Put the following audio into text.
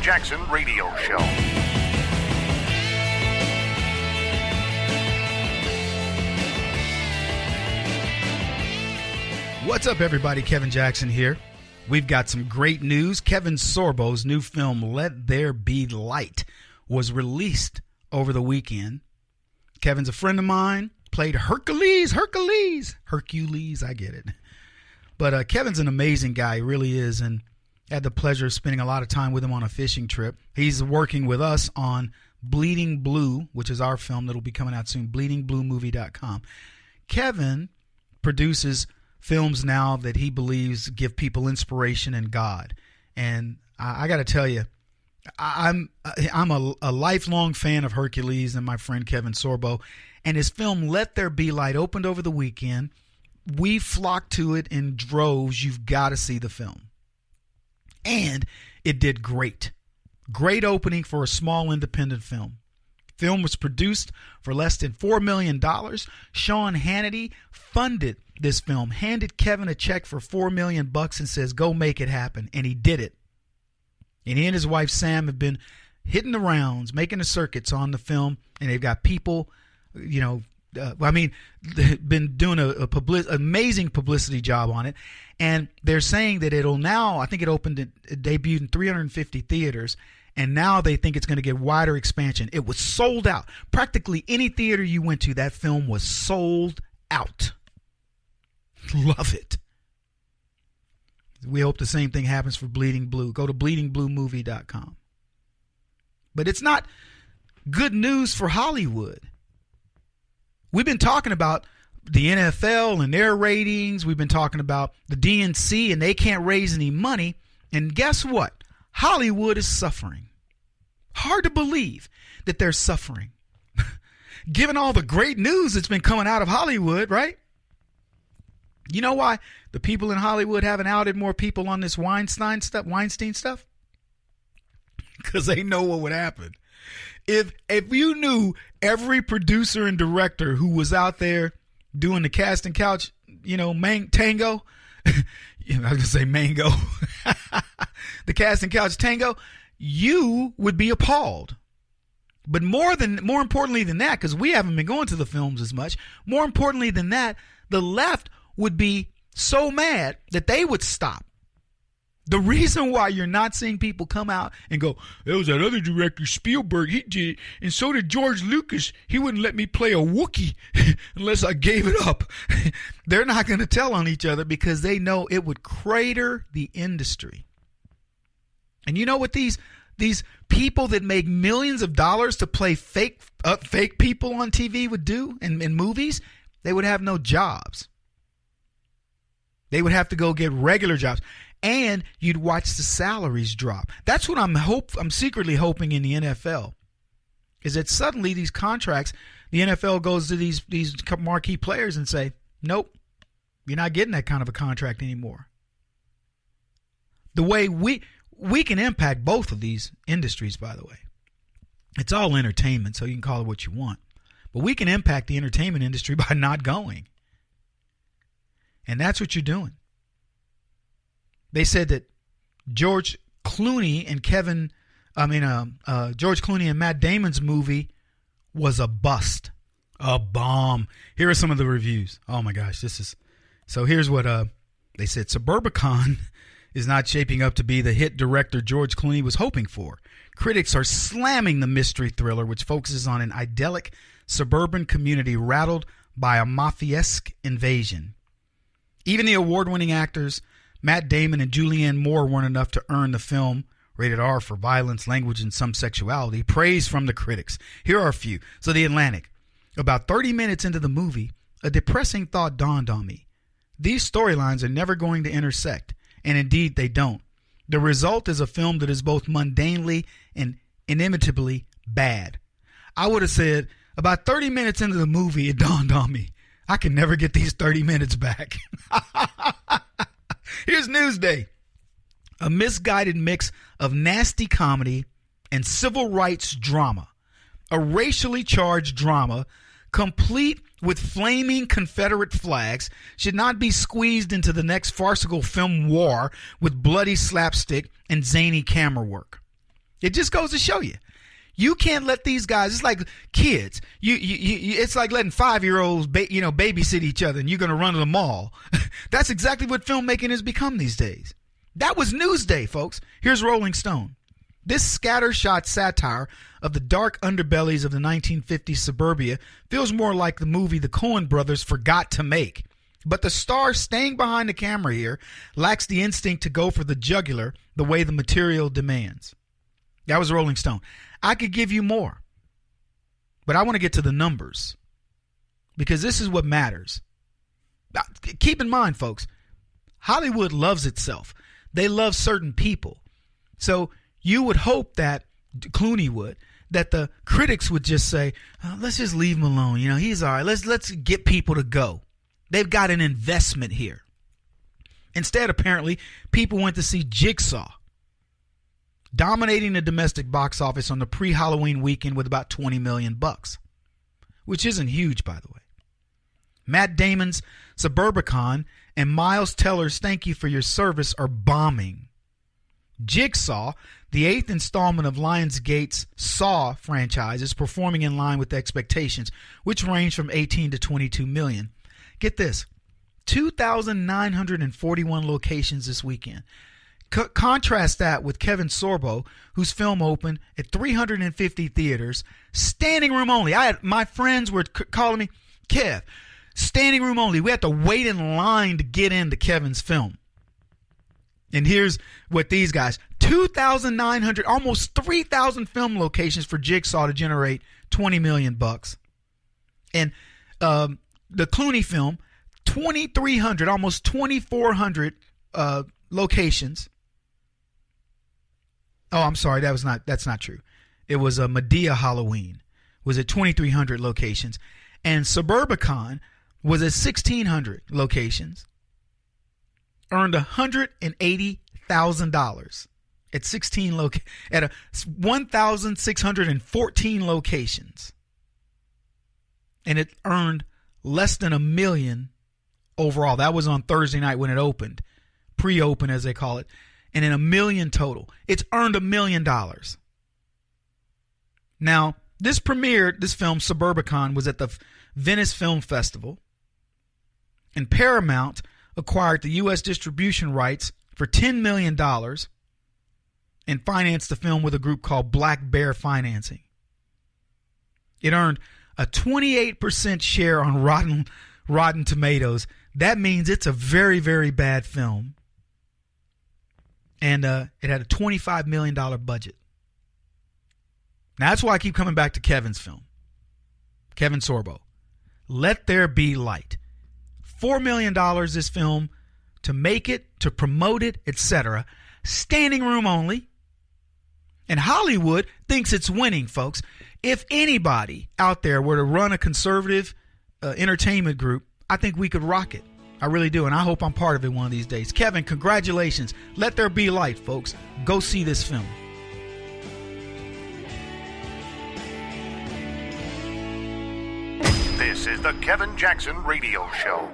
Jackson Radio Show. What's up, everybody? Kevin Jackson here. We've got some great news. Kevin Sorbo's new film, Let There Be Light, was released over the weekend. Kevin's a friend of mine, played Hercules, I get it. But Kevin's an amazing guy, he really is, and had the pleasure of spending a lot of time with him on a fishing trip. He's working with us on Bleeding Blue, which is our film that'll be coming out soon, bleedingbluemovie.com. Kevin produces films now that he believes give people inspiration in God. And I got to tell you, I'm a lifelong fan of Hercules and my friend Kevin Sorbo. And his film, Let There Be Light, opened over the weekend. We flocked to it in droves. You've got to see the film. And it did great. Great opening for a small independent film. Film was produced for less than $4 million. Sean Hannity funded this film, handed Kevin a check for $4 million and says, go make it happen. And he did it. And he and his wife, Sam, have been hitting the rounds, making the circuits on the film. And they've got people, been doing an amazing publicity job on it. And they're saying that it'll now, I think it debuted in 350 theaters. And now they think it's going to get wider expansion. It was sold out. Practically any theater you went to, that film was sold out. Love it. We hope the same thing happens for Bleeding Blue. Go to bleedingbluemovie.com. But it's not good news for Hollywood. We've been talking about the NFL and their ratings. We've been talking about the DNC and they can't raise any money. And guess what? Hollywood is suffering. Hard to believe that they're suffering. Given all the great news that's been coming out of Hollywood, right? You know why the people in Hollywood haven't outed more people on this Weinstein stuff? Because they know what would happen. If you knew every producer and director who was out there doing the casting couch, tango, I was going to say mango, the casting couch tango, you would be appalled. But more importantly than that, because we haven't been going to the films as much, more importantly than that, the left would be so mad that they would stop. The reason why you're not seeing people come out and go, there was that other director, Spielberg, he did it, and so did George Lucas. He wouldn't let me play a Wookiee unless I gave it up. They're not going to tell on each other because they know it would crater the industry. And you know what these people that make millions of dollars to play fake people on TV would do in movies? They would have no jobs. They would have to go get regular jobs. And you'd watch the salaries drop. That's what I'm secretly hoping in the NFL, is that suddenly these contracts, the NFL goes to these marquee players and say, nope, you're not getting that kind of a contract anymore. The way we can impact both of these industries, by the way. It's all entertainment, so you can call it what you want. But we can impact the entertainment industry by not going. And that's what you're doing. They said that George Clooney and Matt Damon's movie was a bust, a bomb. Here are some of the reviews. Oh my gosh, so here's what they said. Suburbicon is not shaping up to be the hit director George Clooney was hoping for. Critics are slamming the mystery thriller, which focuses on an idyllic suburban community rattled by a mafiesque invasion. Even the award-winning actors Matt Damon and Julianne Moore weren't enough to earn the film, rated R for violence, language, and some sexuality, praise from the critics. Here are a few. So The Atlantic. About 30 minutes into the movie, a depressing thought dawned on me. These storylines are never going to intersect, and indeed they don't. The result is a film that is both mundanely and inimitably bad. I would have said, about 30 minutes into the movie, it dawned on me, I can never get these 30 minutes back. Here's Newsday. A misguided mix of nasty comedy and civil rights drama. A racially charged drama complete with flaming Confederate flags should not be squeezed into the next farcical film war with bloody slapstick and zany camera work. It just goes to show you. You can't let these guys. It's like kids. It's like letting 5-year-olds, babysit each other, and you're going to run to the mall. That's exactly what filmmaking has become these days. That was Newsday, folks. Here's Rolling Stone. This scattershot satire of the dark underbellies of the 1950s suburbia feels more like the movie the Coen brothers forgot to make. But the star staying behind the camera here lacks the instinct to go for the jugular the way the material demands. That was Rolling Stone. I could give you more, but I want to get to the numbers because this is what matters. Keep in mind, folks, Hollywood loves itself. They love certain people. So you would hope that Clooney would, that the critics would just say, let's just leave him alone. He's all right. Let's get people to go. They've got an investment here. Instead, apparently, people went to see Jigsaw, dominating the domestic box office on the pre-Halloween weekend with about $20 million, which isn't huge, by the way. Matt Damon's Suburbicon and Miles Teller's Thank You for Your Service are bombing. Jigsaw, the 8th installment of Lionsgate's Saw franchise, is performing in line with expectations, which range from 18 to 22 million. Get this, 2,941 locations this weekend. Contrast that with Kevin Sorbo, whose film opened at 350 theaters, standing room only. My friends were calling me, Kev, standing room only. We had to wait in line to get into Kevin's film. And here's what these guys, 2,900, almost 3,000 film locations for Jigsaw to generate $20 million. And the Clooney film, 2,300, almost 2,400 locations. Oh, I'm sorry, that's not true. It was a Medea Halloween, was at 2,300 locations, and Suburbicon was at 1,600 locations. Earned $180,000 at 1,614 locations, and it earned less than $1 million overall. That was on Thursday night when it opened, pre-open as they call it. And in $1 million total. It's earned $1 million. Now, this film, Suburbicon, was at the Venice Film Festival. And Paramount acquired the U.S. distribution rights for $10 million and financed the film with a group called Black Bear Financing. It earned a 28% share on Rotten Tomatoes. That means it's a very, very bad film. And it had a $25 million budget. Now, that's why I keep coming back to Kevin's film. Kevin Sorbo. Let There Be Light. $4 million this film to make it, to promote it, etc. Standing room only. And Hollywood thinks it's winning, folks. If anybody out there were to run a conservative entertainment group, I think we could rock it. I really do, and I hope I'm part of it one of these days. Kevin, congratulations. Let There Be Light, folks. Go see this film. This is the Kevin Jackson Radio Show.